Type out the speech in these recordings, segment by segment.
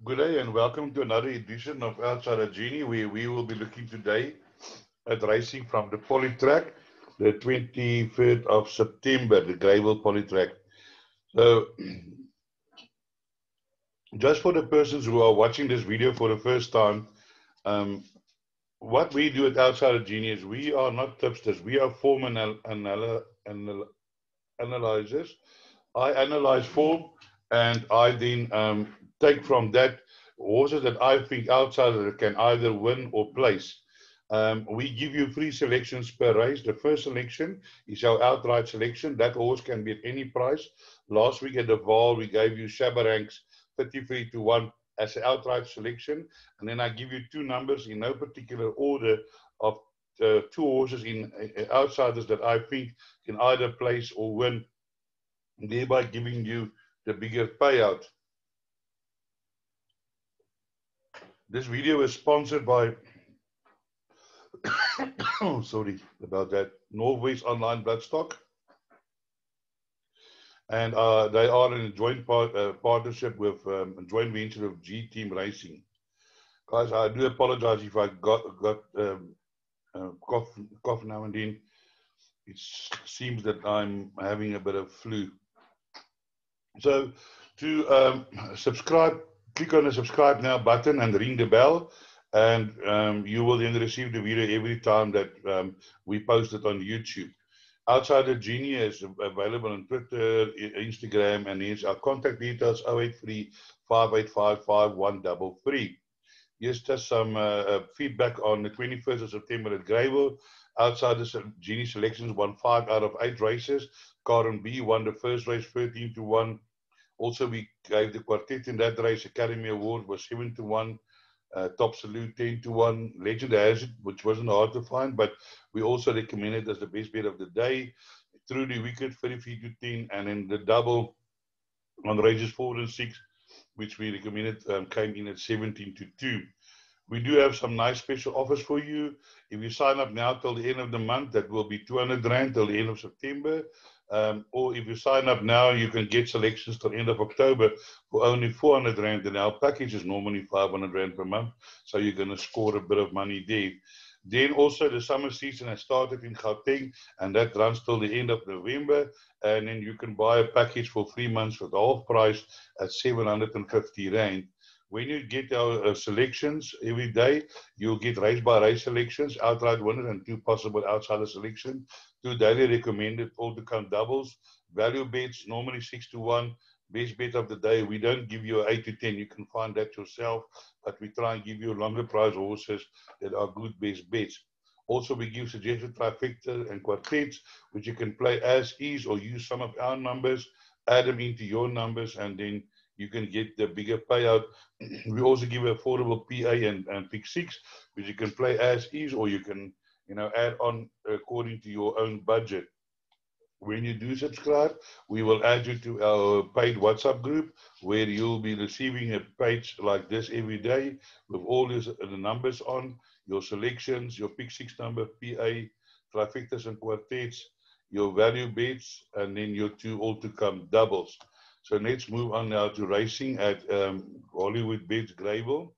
Good day and welcome to another edition of Outside of Genie, where we will be looking today at racing from the Polytrack, the 23rd of September, the Gravel Polytrack. So, just for the persons who are watching this video for the first time, um, what we do at Outside of Genie is we are not tipsters, we are form analyzers. I analyze form and I then take from that horses that I think outsiders can either win or place. We give you 3 selections per race. The first selection is our outright selection. That horse can be at any price. Last week at the Val, we gave you Shabaranks 33 to 1 as an outright selection. And then I give you 2 numbers in no particular order of 2 horses in outsiders that I think can either place or win, thereby giving you the bigger payout. This video is sponsored by, sorry about that, NORTHWEST Online Bloodstock. And they are in a joint partnership with a joint venture of G Team Racing. Guys, I do apologize if I got cough now and then. It seems that I'm having a bit of flu. So to subscribe, click on the subscribe now button and ring the bell, and you will then receive the video every time that we post it on YouTube. Outside of Genie is available on Twitter, Instagram, and here's our contact details: 083 585 5133. Here's just some feedback on the 21st of September at Gravel. Outside the Genie selections won 5 out of 8 races. Karen B won the first race 13 to 1. Also, we gave the quartet in that race Academy Award was 7 to 1. Top Salute 10 to 1. Legend has it, which wasn't hard to find, but we also recommended as the best bet of the day. Through the wicket 33 to 10, and then the double on races 4 and 6, which we recommended, came in at 17 to 2. We do have some nice special offers for you. If you sign up now till the end of the month, that will be 200 Rand till the end of September. Or if you sign up now, you can get selections till the end of October for only 400 Rand. And our package is normally 500 Rand per month. So you're going to score a bit of money there. Then also the summer season has started in Gauteng, and that runs till the end of November. And then you can buy a package for 3 months for the half price at 750 Rand. When you get our selections every day, you'll get race by race selections, outright winners, and 2 possible outsider selections, 2 daily recommended, all to count doubles, value bets, normally 6 to 1, best bet of the day. We don't give you 8 to 10. You can find that yourself, but we try and give you longer price horses that are good best bets. Also, we give suggested trifecta and quartets, which you can play as is or use some of our numbers, add them into your numbers, and then you can get the bigger payout. We also give affordable PA and pick 6, which you can play as is, or you can, add on according to your own budget. When you do subscribe, we will add you to our paid WhatsApp group, where you'll be receiving a page like this every day with all the numbers on, your selections, your pick 6 number, PA, trifectas and quartets, your value bets, and then your 2 all to come doubles. So let's move on now to racing at Hollywood Bets Gravel.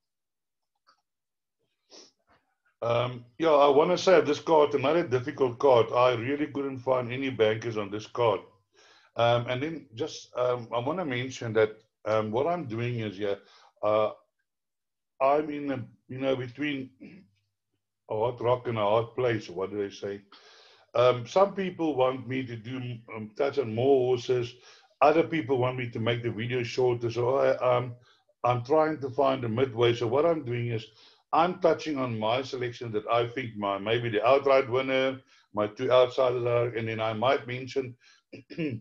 Yeah, I want to say this card, another difficult card. I really couldn't find any bankers on this card. And then just, I want to mention that what I'm doing is, I'm in between a hot rock and a hard place. What do they say? Some people want me to do touch on more horses. Other people want me to make the video shorter. So I'm trying to find a midway. So what I'm doing is I'm touching on my selection that I think maybe the outright winner, my 2 outsiders are, and then I might mention 2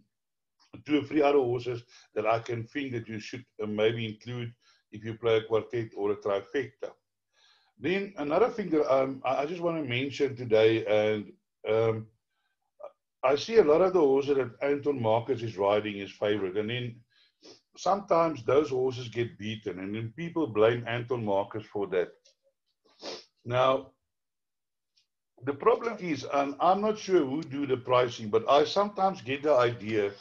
or 3 other horses that I can think that you should maybe include if you play a quartet or a trifecta. Then another thing that I just want to mention today, and I see a lot of the horses that Anton Marcus is riding his favorite, and then sometimes those horses get beaten, and then people blame Anton Marcus for that. Now, the problem is, and I'm not sure who do the pricing, but I sometimes get the idea,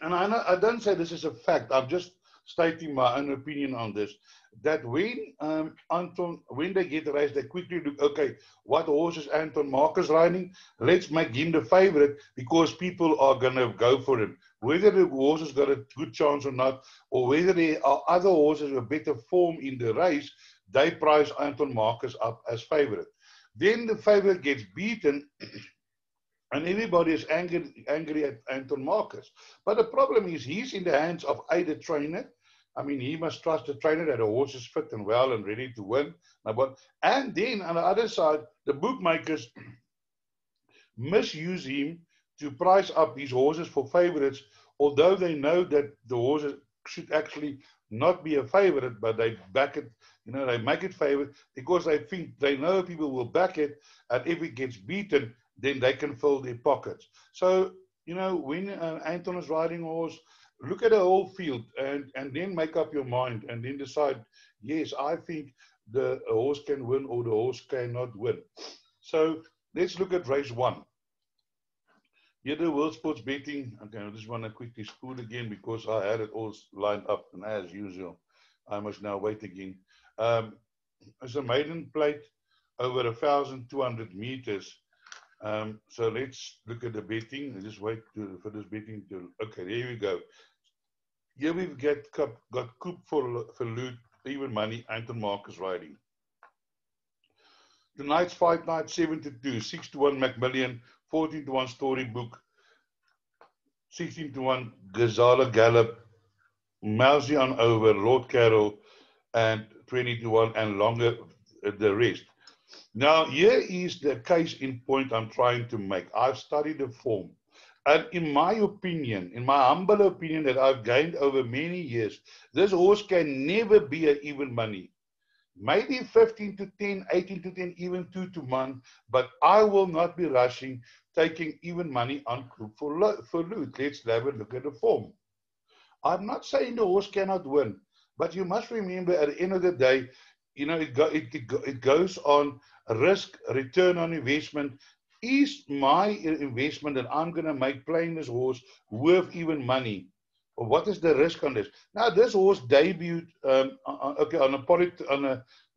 and I don't say this is a fact, I'm just stating my own opinion on this, that when Anton, when they get a race, they quickly look, okay, what horse is Anton Marcus riding? Let's make him the favorite because people are going to go for him. Whether the horse has got a good chance or not, or whether there are other horses with better form in the race, they price Anton Marcus up as favorite. Then the favorite gets beaten, and everybody is angry at Anton Marcus. But the problem is he's in the hands of either trainer. I mean, he must trust the trainer that the horse is fit and well and ready to win. And then on the other side, the bookmakers misuse him to price up these horses for favorites, although they know that the horses should actually not be a favorite, but they back it, they make it favorite because they think they know people will back it, and if it gets beaten, then they can fill their pockets. So, when Anton is riding a horse, look at the whole field and then make up your mind and then decide, yes, I think the horse can win or the horse cannot win. So let's look at race 1. Here the World Sports Betting. Okay, I just want to quickly spool again because I had it all lined up, and as usual, I must now wait again. It's a maiden plate over 1,200 meters. So let's look at the betting. I just wait for this betting to. Okay, there we go. Here we've got Coup for Loot, even money, Anton Marcus riding. Tonight's fight night 7-2, 6-1 Macmillan, 14-1 Storybook, 16-1 Gazala Gallop, Mousy on over, Lord Carroll, and 20-1 and longer the rest. Now, here is the case in point I'm trying to make. I've studied the form. And in my opinion, in my humble opinion that I've gained over many years, this horse can never be an even money. Maybe 15-10, 18-10, even 2-1, but I will not be rushing, taking even money on Coup for Loot. Let's have a look at the form. I'm not saying the horse cannot win, but you must remember at the end of the day, it goes on risk, return on investment. Is my investment that I'm going to make playing this horse worth even money? Or what is the risk on this? Now, this horse debuted on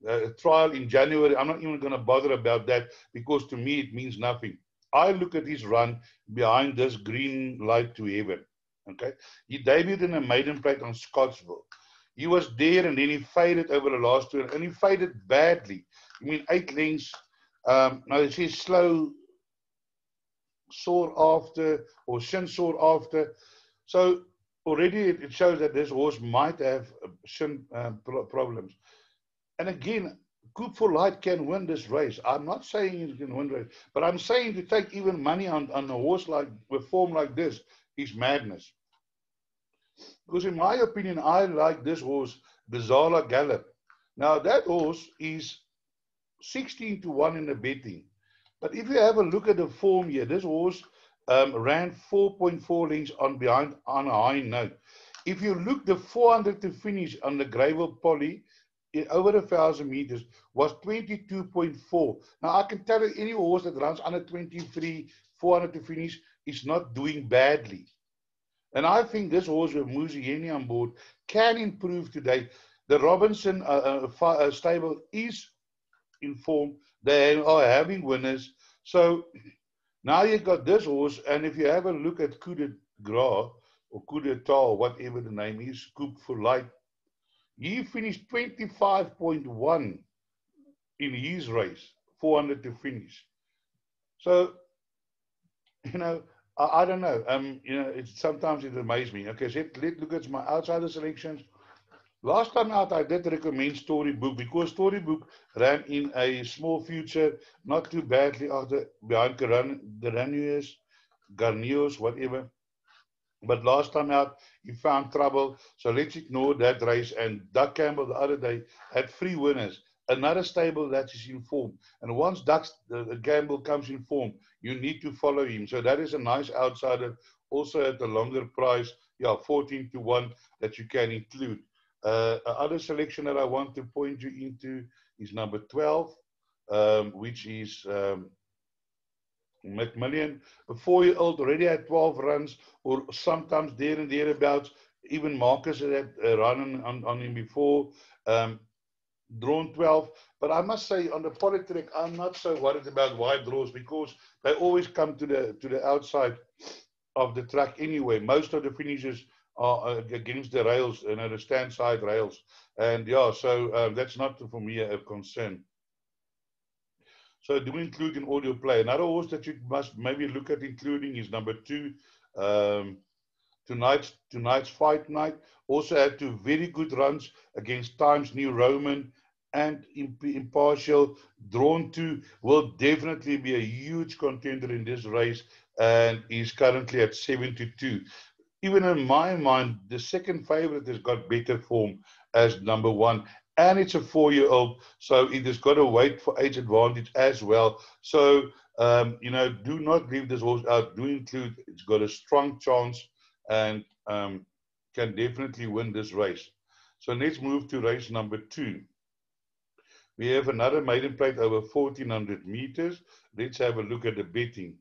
a trial in January. I'm not even going to bother about that because to me it means nothing. I look at his run behind this green light to heaven. Okay, he debuted in a maiden plate on Scottsville. He was there and then he faded over the last two, and he faded badly. I mean, 8 lengths. Now it says slow, sore after, or shin sore after. So already it shows that this horse might have shin problems. And again, Coup for Light can win this race. I'm not saying he can win the race, but I'm saying to take even money on a horse with form like this is madness. Because in my opinion, I like this horse, Gazala Gallop. Now that horse is 16-1 in the betting. But if you have a look at the form here, this horse ran 4.4 lengths on a high note. If you look, the 400 to finish on the gravel poly over 1,000 meters was 22.4. Now I can tell you any horse that runs under 23, 400 to finish is not doing badly. And I think this horse with Musieni on board can improve today. The Robinson stable is in form. They are having winners. So now you've got this horse, and if you have a look at Coup de Gras or Coup de Tal, whatever the name is, Coup for Light, he finished 25.1 in his race, 400 to finish. So, I don't know. Sometimes it amazes me. Okay, so let's look at my outsider selections. Last time out, I did recommend Storybook because Storybook ran in a small future, not too badly behind Garniers, whatever. But last time out, he found trouble. So let's ignore that race. And Doug Campbell the other day had 3 winners. Another stable that is in form. And once Doug Campbell comes in form, you need to follow him. So that is a nice outsider. Also at a longer price, 14-1 that you can include. Other selection that I want to point you into is number 12, which is Macmillan. A 4-year-old already had 12 runs, or sometimes there and thereabouts. even Marcus had run on him before. Drawn 12, but I must say on the polytrack, I'm not so worried about wide draws because they always come to the outside of the track anyway. Most of the finishes are against the rails, the stand side rails, and yeah, so that's not for me a concern. So do include in audio play. Another horse that you must maybe look at including is number 2. Tonight's fight night also had 2 very good runs against Times New Roman and Impartial. Drawn 2 will definitely be a huge contender in this race and is currently at 7-2. Even in my mind, the second favorite has got better form as number 1. And it's a 4-year-old, so it has got to wait for age advantage as well. So, do not leave this horse out. Do include, it's got a strong chance and can definitely win this race. So let's move to race number 2. We have another maiden plate over 1400 meters. Let's have a look at the betting.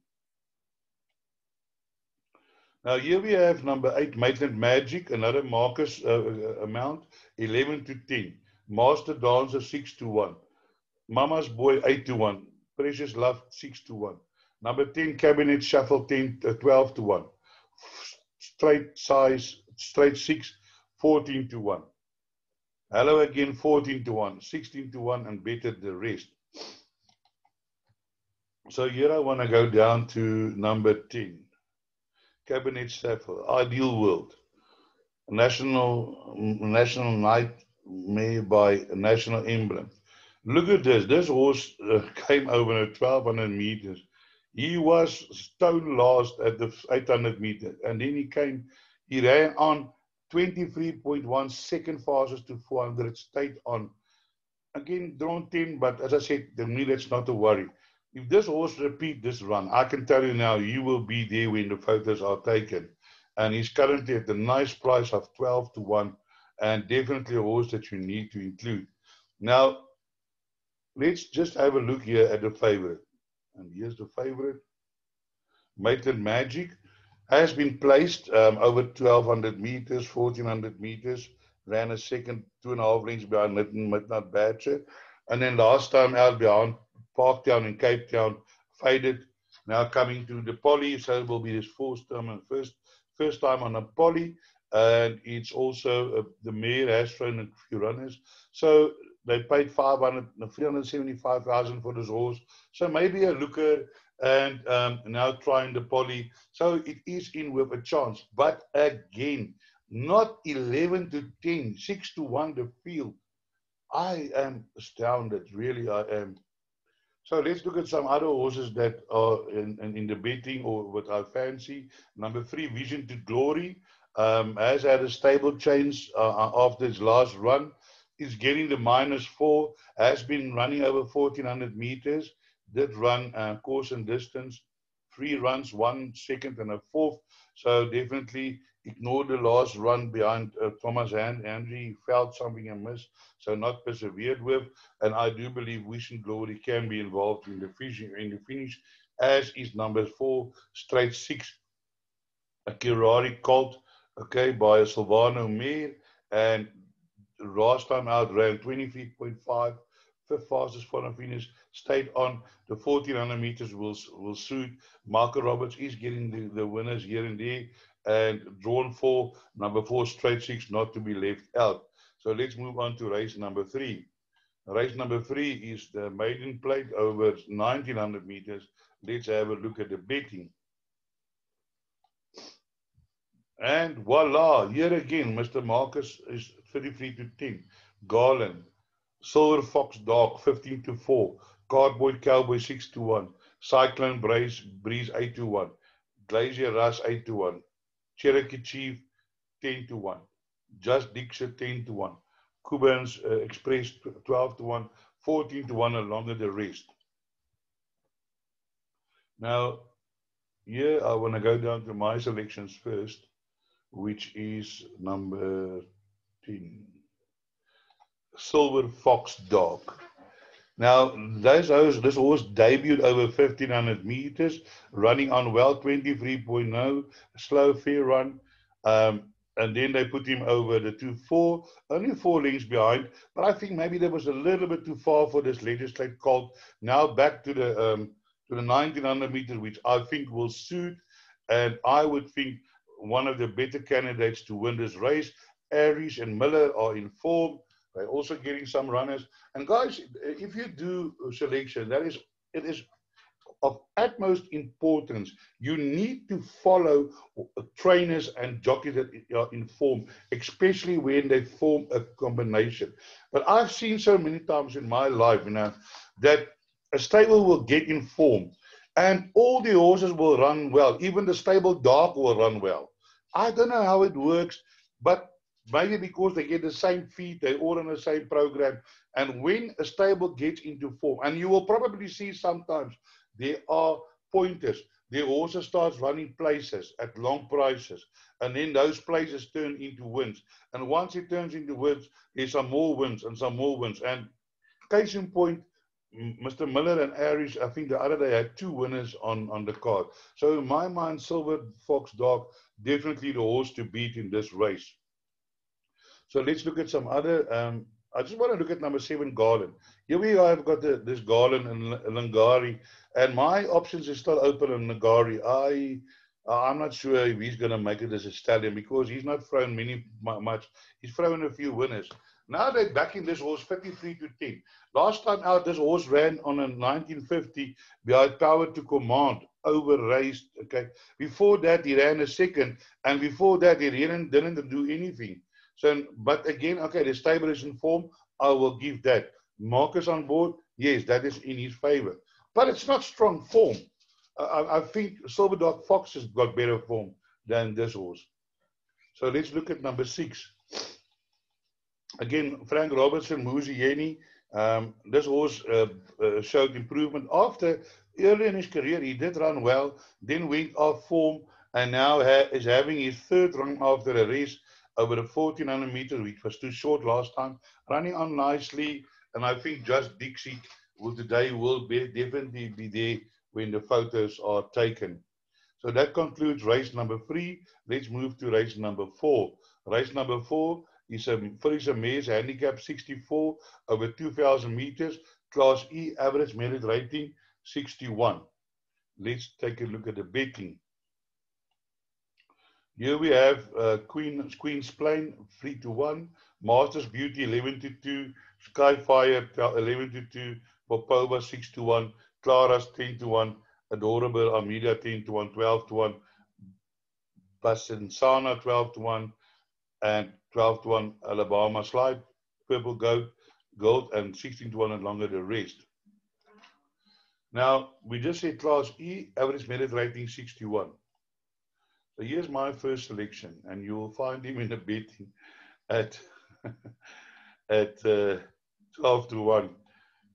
Now here we have number 8, Maitland Magic, another Marcus amount, 11-10. Master Dancer, 6-1. Mama's Boy, 8-1. Precious Love, 6-1. Number 10, Cabinet Shuffle, 12-1. Straight 6, 14-1. Hello again, 14-1, 16-1, and betted the rest. So here I want to go down to number 10. Cabinet Shuffle, Ideal World. National Nightmare by National Emblem. Look at this. This horse came over at 1200 meters. He was stone last at the 800 meters. And then he ran on 23.1 second fastest to 400, stayed on. Again, drawn 10, but as I said, to me, that's not a worry. If this horse repeat this run, I can tell you now, you will be there when the photos are taken. And he's currently at a nice price of 12-1, and definitely a horse that you need to include. Now, let's just have a look here at the favorite. And here's the favorite. Maitland Magic has been placed over 1200 meters, 1400 meters, ran a second 2.5 lengths behind Midnight Badger. And then last time out behind Parktown in Cape Town, faded. Now coming to the poly, so it will be his first time on a poly. And it's also, the mare has thrown a few runners. So they paid 375,000 for this horse. So maybe a looker and now trying the poly. So it is in with a chance. But again, not 11-10, 6-1 the field. I am astounded, really I am. So let's look at some other horses that are in the betting or what I fancy. Number 3, Vision to Glory, has had a stable change after its last run. Is getting the -4, has been running over 1400 meters, did run course and distance, 3 runs, 1 second and a 4th. So definitely ignored the last run behind Thomas Henry, felt something amiss, so not persevered with. And I do believe Vision Glory can be involved in the finish, as is number 4, Straight 6, a Kirari Colt, okay, by a Silvano mare, and last time out ran 23.5, 5th fastest final finish, stayed on. The 1400 meters will suit. Marco Roberts is getting the winners here and there, and drawn 4, number 4, Straight 6, not to be left out. So let's move on to race number 3. Race number 3 is the maiden plate over 1900 meters. Let's have a look at the betting. And voila, here again, Mr. Marcus is 33-10. Garland, Silver Fox Dark, 15-4. Cardboard Cowboy, 6-1. Cyclone Breeze, 8-1. Glacier Rush, 8-1. Cherokee Chief, 10-1. Just Dixon, 10-1. Cubans Express, 12-1. 14-1 along with the rest. Now, here I want to go down to my selections first, which is number 10, Silver Fox Dog. Now, this horse debuted over 1500 meters, running on well 23.0, slow fair run. and then they put him over the 2-4, only 4 lengths behind. But I think maybe that was a little bit too far for this legislate colt. Now back to the 1900 meters, which I think will suit, and I would think one of the better candidates to win this race. Aries and Miller are in form. They're also getting some runners. And guys, if you do selection, it is of utmost importance. You need to follow trainers and jockeys that are in form, especially when they form a combination. But I've seen so many times in my life, that a stable will get in form and all the horses will run well. Even the stable dog will run well. I don't know how it works, but maybe because they get the same feed, they're all on the same program. And when a stable gets into form, and you will probably see sometimes there are pointers, the horses starts running places at long prices, and then those places turn into wins. And once it turns into wins, there's some more wins and some more wins. And case in point, Mr. Miller and Aries, I think the other day had 2 winners on the card. So in my mind, Silver Fox Dog, definitely the horse to beat in this race. So let's look at some other. I just want to look at number 7, Garland. Here we are, I've got this Garland and Langari, and my options is still open on Langari. I'm not sure if he's going to make it as a stallion because he's not thrown much. He's thrown a few winners. Now they're backing this horse 53-10. Last time out, this horse ran on a 1950 behind Power to Command, over raced. Okay, before that he ran a second, and before that he didn't do anything. So, but again, okay, the stable is in form. I will give that. Marcus on board, yes, that is in his favor, but it's not strong form. I think Silver Dog Fox has got better form than this horse. So let's look at number 6. Again, Frank Robertson, Muzieni. This horse showed improvement after early in his career. He did run well, then went off form, and now is having his 3rd run after a race over the 1400 meters, which was too short last time. Running on nicely, and I think Just Dixie today will definitely be there when the photos are taken. So that concludes race number 3. Let's move to race number 4. Race number 4 is a Fraser Mares handicap 64 over 2,000 meters, Class E, average merit rating 61. Let's take a look at the betting. Here we have Queen's Plain 3-1, Masters Beauty 11-2, Skyfire 11-2, Popova 6-1, Clara's 10-1, Adorable Amelia 10-1, 12-1, Bassensana 12-1, and 12-1 Alabama Slide, Purple Gold, and 16-1 and longer the rest. Now, we just said Class E, average merit rating 61. So here's my first selection, and you will find him in the betting at 12-1.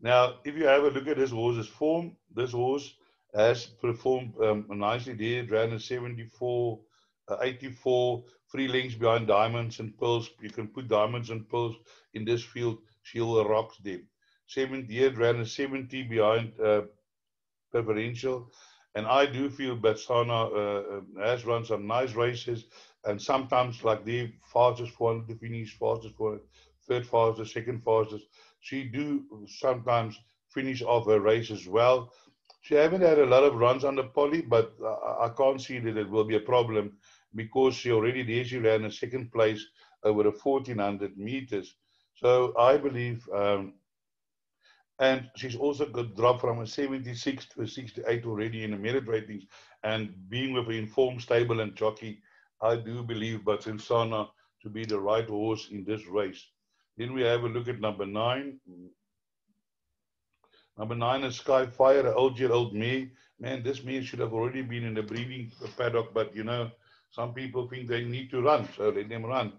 Now, if you have a look at this horse's form, this horse has performed nicely there. Ran a 74, 84, 3 lengths behind Diamonds and Pearls. You can put Diamonds and Pearls in this field. She'll rock them. 70th ran a 70 behind Preferential. And I do feel Batsana has run some nice races, and sometimes like the fastest 400 to finish, fastest 400, 3rd fastest, 2nd fastest. She do sometimes finish off her race as well. She haven't had a lot of runs under Polly, but I can't see that it will be a problem because she already there. She ran a 2nd place over the 1400 meters. So I believe. And she's also got dropped from a 76 to a 68 already in the merit ratings. And being with an informed, stable, and jockey, I do believe Batsensana to be the right horse in this race. Then we have a look at number 9. Number 9 is Skyfire, an old mare. Man, this mare should have already been in the breeding paddock, but some people think they need to run, so let them run.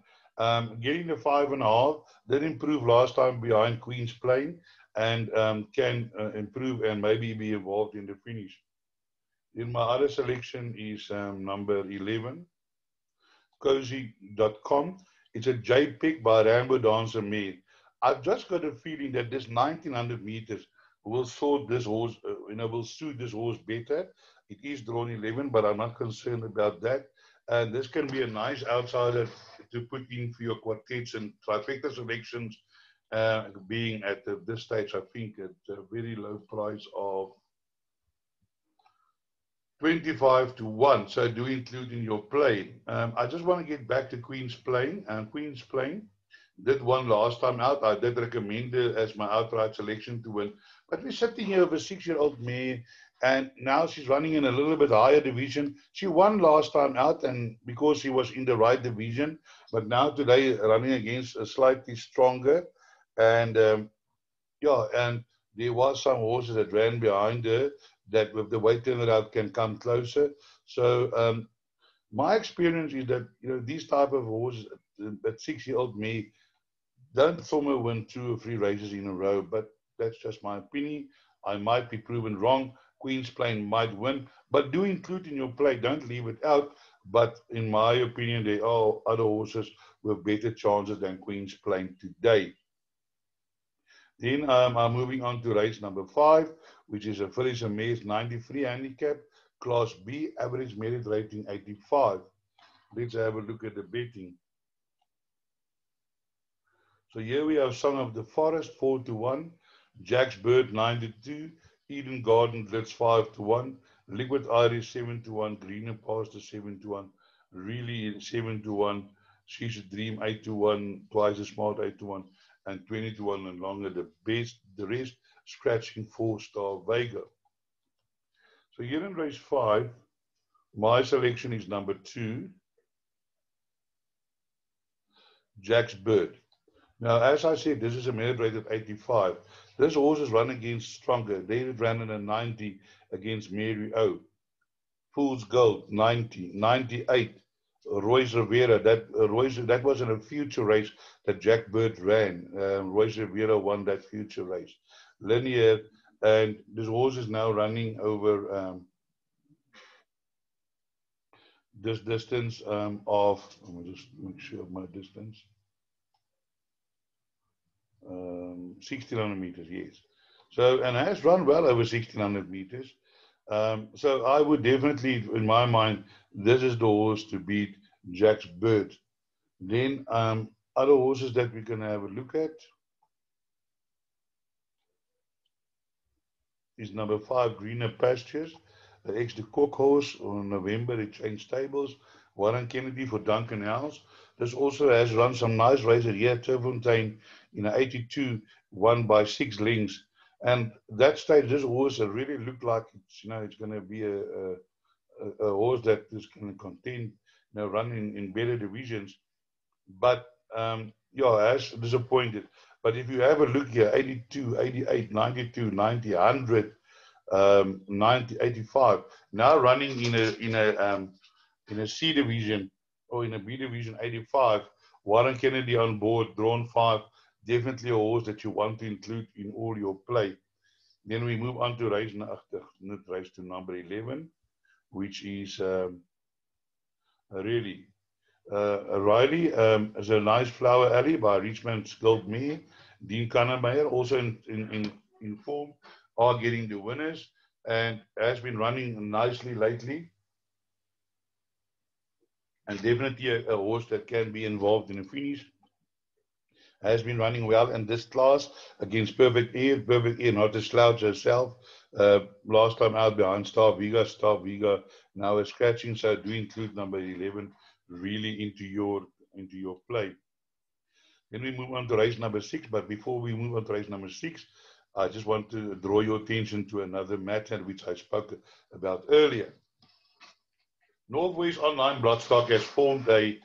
Getting the 5.5, did improve last time behind Queen's Plain, and can improve and maybe be involved in the finish. Then my other selection is number 11, Cozy.com. It's a JPEG by Rambo Dancer mare. I've just got a feeling that this 1900 meters will sort this horse, will suit this horse better. It is drawn 11, but I'm not concerned about that. And this can be a nice outsider to put in for your quartets and trifecta selections, being at this stage, I think at a very low price of 25 to 1. So do include in your play. I just want to get back to Queen's Plain. Queen's Plain did one last time out. I did recommend her as my outright selection to win. But we're sitting here with a 6-year-old mare, and now she's running in a little bit higher division. She won last time out, and because she was in the right division, but now today running against a slightly stronger. And yeah, and there was some horses that ran behind her that with the weight turnaround can come closer. So my experience is that, you know, these type of horses, that 6-year-old me, don't former win 2 or 3 races in a row, but that's just my opinion. I might be proven wrong. Queen's Plain might win, but do include in your play. Don't leave it out. But in my opinion, there are other horses with better chances than Queen's Plain today. Then I'm moving on to race number 5, which is a fillies and mares 93 handicap, Class B, average merit rating 85. Let's have a look at the betting. So here we have Song of the Forest 4 to 1, Jack's Bird 9 to 2, Eden Garden Blitz 5 to 1, Liquid Iris 7 to 1, Greener Pasture 7 to 1, Really 7 to 1, She's a Dream 8 to 1, Twice as Smart 8 to 1, and 20 to 1 and longer. The best, the rest scratching 4-star Vega. So here in race 5, my selection is number 2, Jack's Bird. Now, as I said, this is a merit rate of 85. This horse is run against stronger. David ran in a 90 against Mary O. Fool's Gold, 90, 98. Royce Rivera, that was in a future race that Jack Bird ran. Royce Rivera won that future race. Linear, and this horse is now running over this distance of, let me just make sure of my distance. 1,600 meters, yes. So, and has run well over 1,600 meters. So I would definitely, in my mind, this is the horse to beat Jack's Bird. Then other horses that we can have a look at is number 5, Greener Pastures. The ex the Cook horse. On November, it changed stables. Warren Kennedy for Duncan House. This also has run some nice races here at Turfontein in an 82, won by 6 lengths. And that stage, this horse really looked like it's, you know, it's going to be a horse that is going to contend, you know, run in better divisions. But yeah, has disappointed. But if you have a look here, 82, 88, 92, 90, 100, 90, 85, now running in a C division or in a B division, 85. Warren Kennedy on board, drawn 5. Definitely a horse that you want to include in all your play. Then we move on to race to number 11, which is really Riley is a nice Flower Alley by Richmond's Gold Mare. Dean Kannemeyer also in form, are getting the winners and has been running nicely lately. And definitely a horse that can be involved in a finish. Has been running well in this class against Perfect Air. Perfect Air, not a slouch herself. Last time out behind Star Vega. Star Vega now is scratching, so do include number 11 really into your play. Then we move on to race number 6. But before we move on to race number 6, I just want to draw your attention to another matter which I spoke about earlier. NORTHWEST Online Bloodstock has formed a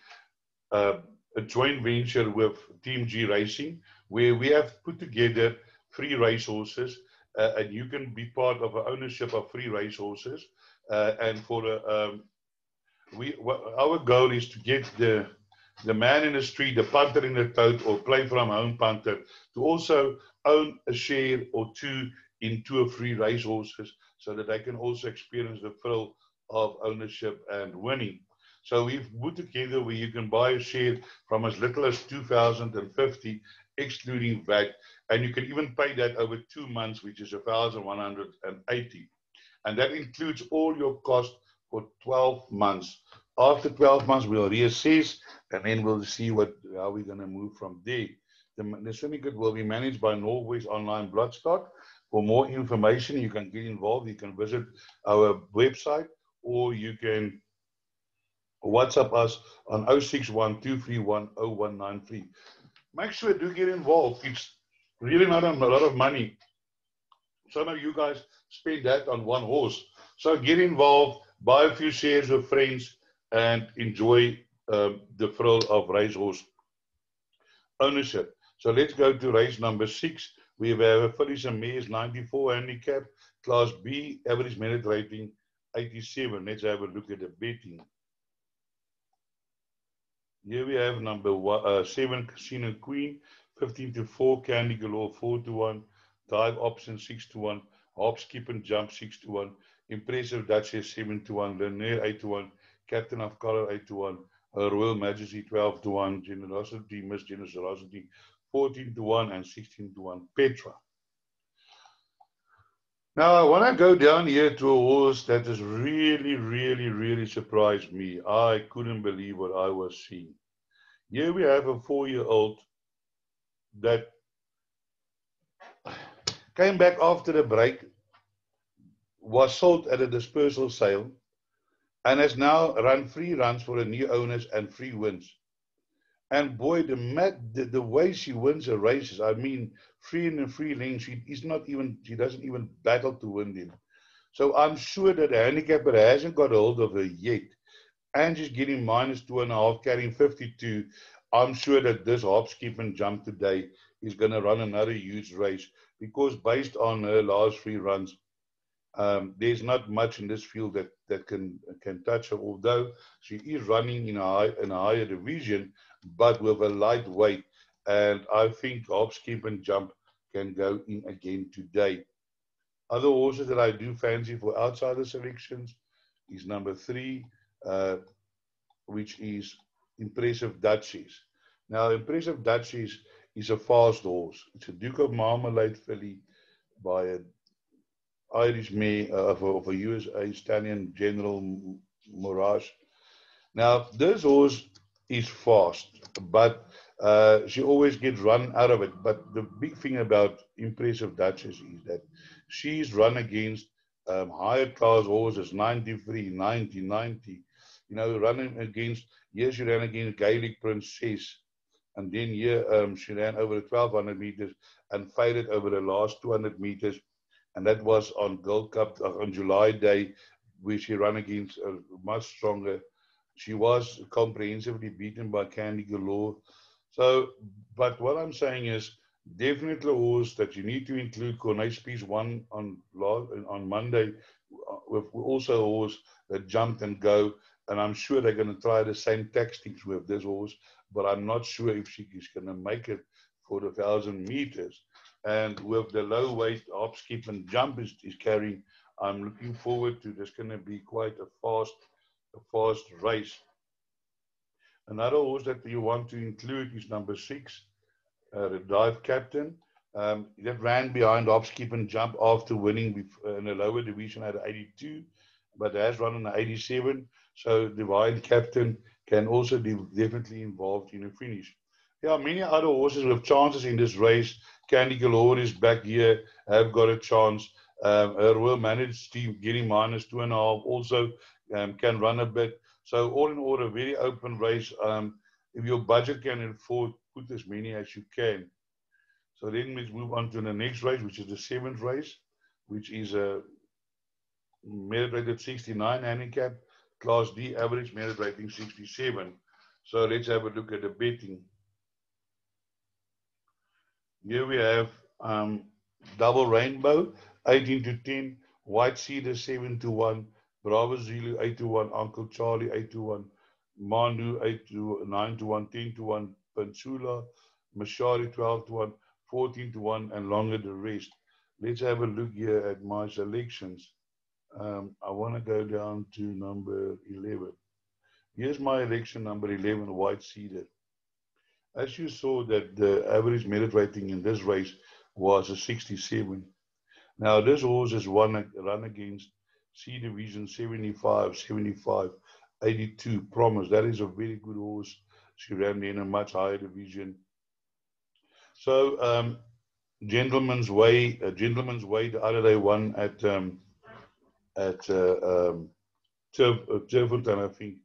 joint venture with Team G Racing, where we have put together 3 racehorses, and you can be part of an ownership of 3 racehorses. And for our goal is to get the man in the street, the punter in the tote, or play from home punter, to also own a share or 2 in 2 or 3 racehorses, so that they can also experience the thrill of ownership and winning. So we've put together where you can buy a share from as little as 2,050, excluding VAT, and you can even pay that over 2 months, which is 1,180. And that includes all your costs for 12 months. After 12 months, we'll reassess and then we'll see how we're going to move from there. The syndicate will be managed by Northwest Online Bloodstock. For more information, you can get involved. You can visit our website, or you can WhatsApp us on 061-231-0193. Make sure to get involved. It's really not a lot of money. Some of you guys spend that on one horse. So get involved, buy a few shares with friends, and enjoy the thrill of racehorse ownership. So let's go to race number 6. We have a fillies and mares 94 handicap, class B, average merit rating 87. Let's have a look at the betting. Here we have number 7, Casino Queen, 15-4, Candy Galore 4-1, Dive Option 6-1, Hop Skip and Jump 6-1, Impressive Duchess 7-1, Lanier 8-1, Captain of Color 8-1, Her Royal Majesty 12-1, Generosity, Miss Generosity 14-1, and 16-1, Petra. Now, I want to go down here to a horse that has really surprised me. I couldn't believe what I was seeing. Here we have a 4-year-old that came back after the break, was sold at a dispersal sale, and has now run 3 runs for the new owners and 3 wins. And boy, the way she wins the races, I mean, 3 in 3 lengths, she doesn't even battle to win them. So I'm sure that the handicapper hasn't got a hold of her yet. And she's getting -2.5, carrying 52. I'm sure that this Hop Skip and Jump today is going to run another huge race, because based on her last 3 runs, there's not much in this field that can touch her, although she is running in a higher division, but with a light weight. And I think Hop Skip and Jump can go in again today. Other horses that I do fancy for outsider selections is number 3, which is Impressive Duchess. Now, Impressive Duchess is a fast horse. It's a Duke of Marmalade filly by an Irish mare of a USA stallion, General Morash. Now, this horse is fast, but she always gets run out of it. But the big thing about Impressive Duchess is that she's run against higher class horses, 93, 90, 90. You know, running against, here she ran against Gaelic Princess. And then here she ran over the 1,200 meters and faded over the last 200 meters. And that was on Gold Cup on July Day, where she ran against a much stronger. She was comprehensively beaten by Candy Galore. So, but what I'm saying is, definitely a horse that you need to include. Cornet Spies won on Monday, with also a horse that jumped and go. And I'm sure they're going to try the same tactics with this horse, but I'm not sure if she is going to make it for the 1,000 meters. And with the low weight Hop Skip and Jump is carrying, I'm looking forward to this. Going to be quite a fast race. Another horse that you want to include is number 6, the Dive Captain. That ran behind Hop Skip and Jump after winning in the lower division at 82, but has run in the 87. So Divine Captain can also be definitely involved in a finish. There are many other horses with chances in this race. Candy Galore is back here, have got a chance. Her Royal Managed team getting -2.5 also can run a bit. So all in all, a very open race. If your budget can afford, put as many as you can. So then let's move on to the next race, which is the 7th race, which is a merit rated 69 handicap, Class D, average merit rating 67. So let's have a look at the betting. Here we have Double Rainbow, 18-10, White Cedar 7-1, Bravo Zulu 8-1, Uncle Charlie 8-1, Mandu 9-1, 10-1, Pensula, Mashari 12-1, 14-1, and longer the rest. Let's have a look here at my selections. I want to go down to number 11. Here's my election number 11, White Cedar. As you saw, that the average merit rating in this race was a 67. Now this horse has run against C Division 75, 75, 82, Promise. That is a very good horse. She ran in a much higher division. So Gentleman's Way the other day won at Turfleton, I think,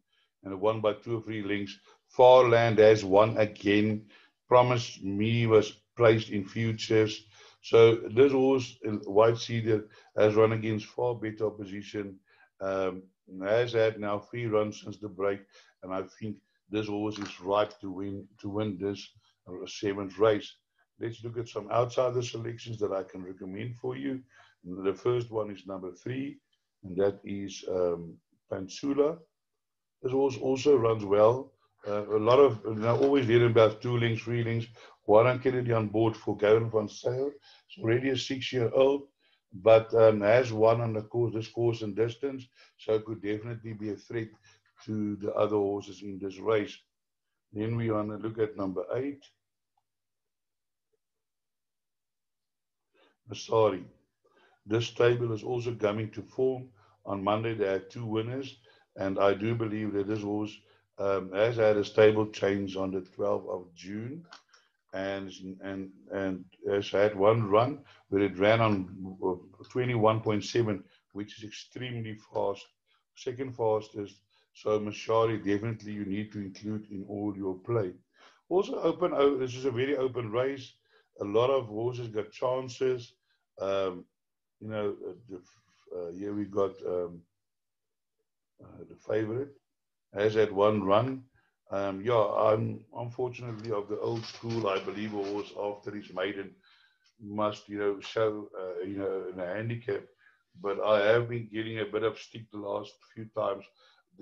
and it won by 2 or 3 lengths. Farland has won again. Promise Me was placed in futures. So this horse, White Cedar, has run against far better opposition. Has had now 3 runs since the break, and I think this horse is ripe to win this 7th race. Let's look at some outsider selections that I can recommend for you. The first one is number 3, and that is Pansula. This horse also runs well. A lot of, always hearing about 2 lengths, 3 lengths. Warren Kennedy on board for Gavin van Sale. It's already a 6-year-old, but has won on this course and distance, so it could definitely be a threat to the other horses in this race. Then we want to look at number 8. Masari. This stable is also coming to form. On Monday, they had 2 winners, and I do believe that this horse has had a stable change on the 12th of June, and has had 1 run where it ran on 21.7, which is extremely fast, 2nd fastest. So Mashari, definitely you need to include in all your play. Also open, this is a very open race. A lot of horses got chances. Here we got the favorite, has had 1 run. I'm unfortunately of the old school. I believe a horse after his maiden must, show, in a handicap. But I have been getting a bit of stick the last few times.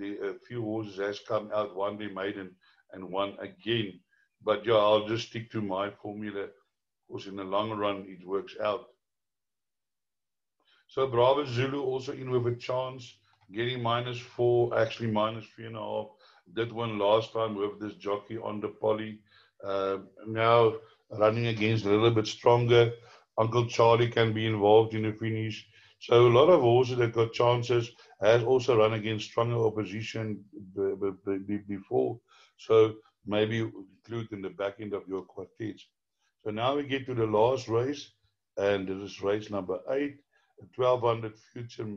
A few horses has come out, won their maiden and won again. But yeah, I'll just stick to my formula, because in the long run it works out. So Bravo Zulu also in with a chance, getting -4, actually -3.5. Did win last time with this jockey on the poly. Now running against a little bit stronger. Uncle Charlie can be involved in the finish. So a lot of horses that got chances has also run against stronger opposition before. So maybe include in the back end of your quartets. So now we get to the last race, and this is race number 8. 1200 future,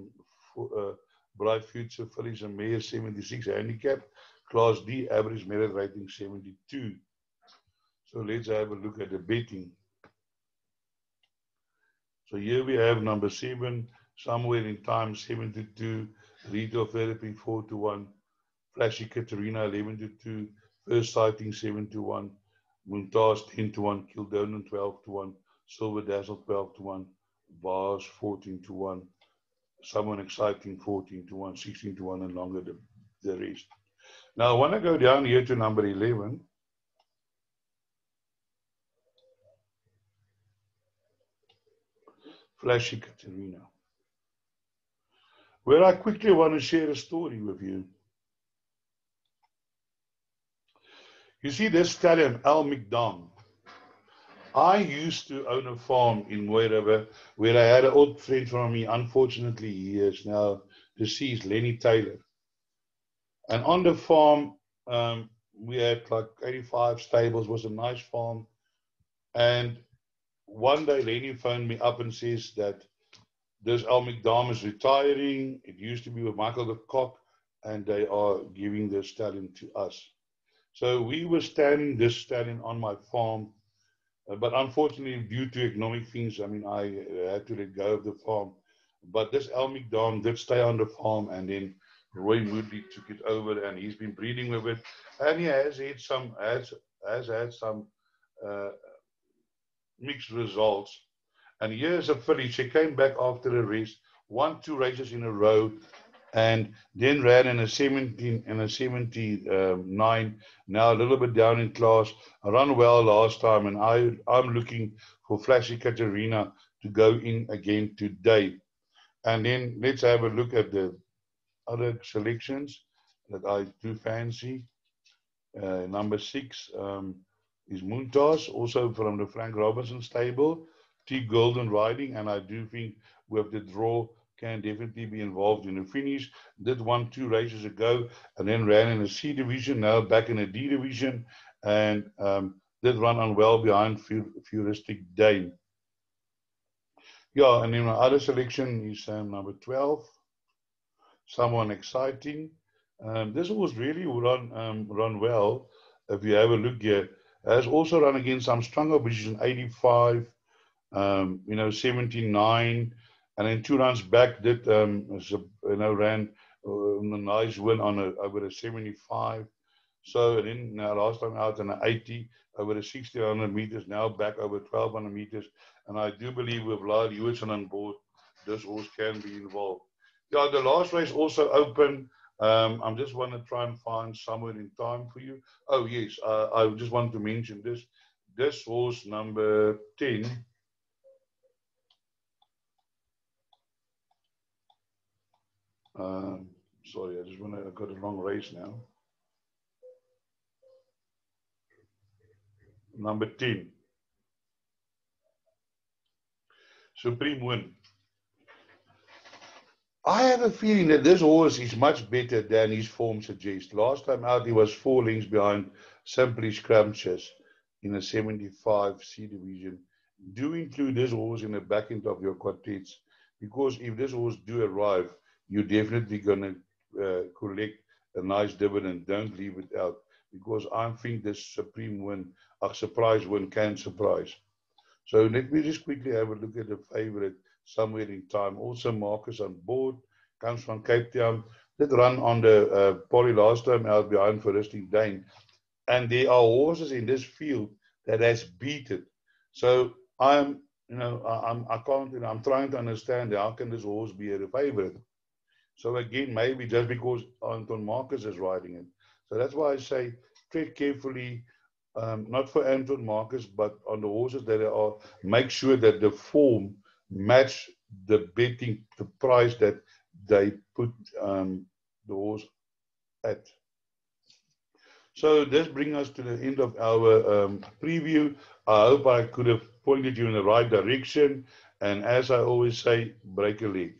Bright Future Fillies and Mayor 76 handicap, Class D, average merit rating 72. So let's have a look at the betting. So here we have number 7, Somewhere in Time 7-2, Retail Therapy 4-1, Flashy Katerina 11-2, First Sighting 7-1, Muntaz 10-1, Kildonan 12-1, Silver Dazzle 12-1, Bars 14-1, Someone Exciting 14-1, 16-1, and longer the rest. Now I want to go down here to number 11. Flashy Katerina, where I quickly want to share a story with you. You see this stallion, Al McDonald. I used to own a farm in Mooi River where I had an old friend from me. Unfortunately, he is now deceased, Lenny Taylor. And on the farm, we had like 85 stables. It was a nice farm. And one day, Lenny phoned me up and says that this Al McDonald is retiring. It used to be with Michael the Cock, and they are giving the stallion to us. So we were standing this stallion on my farm. But unfortunately, due to economic things, I mean, I had to let go of the farm. But this Al McDonald did stay on the farm, and then Roy Moodley took it over, and he's been breeding with it. And he has had some mixed results. And here's a filly. She came back after a race, won 2 races in a row, and then ran in a 17 and a 79. Now a little bit down in class. I run well last time, and I'm looking for Flashy Katerina to go in again today. And then let's have a look at the other selections that I do fancy. Number 6 is Muntaz, also from the Frank Robinson stable. T Golden riding, and I do think with the draw can definitely be involved in a finish. Did 2 races ago and then ran in a C division, now back in a D division, and did run on well behind Futuristic Dane. Yeah, and then my other selection is number 12, Someone Exciting. This was really run well. If you have a look here, has also run against some stronger position, 85, 79, and then 2 runs back did ran a nice win on over a 75. So and then last time out on an 80 over the 1600 meters, now back over 1200 meters, and I do believe with Lyle Hewison on board, this horse can be involved. Yeah, the last race also open. I'm just want to try and find somewhere in time for you. Oh yes, I just want to mention this. This horse number 10. Sorry, I got a wrong race now. Number 10. Supreme Win. I have a feeling that this horse is much better than his form suggests. Last time out, he was 4 lengths behind Simply Scrumptious in a 75 C division. Do include this horse in the back end of your quartets, because if this horse do arrive, you're definitely going to collect a nice dividend. Don't leave it out, because I think this Supreme Win, a surprise win, can surprise. So let me just quickly have a look at the favorite somewhere in time. Also Marcus on board, comes from Cape Town. Did run on the poly last time out behind Futuristic Dane. And there are horses in this field that has beaten. So I'm trying to understand how can this horse be a favorite. So again, maybe just because Anton Marcus is riding it. So that's why I say tread carefully. Not for Anton Marcus, but on the horses that are, make sure that the form match the betting, the price that they put the horse at. So this brings us to the end of our preview. I hope I could have pointed you in the right direction. And as I always say, break a leg.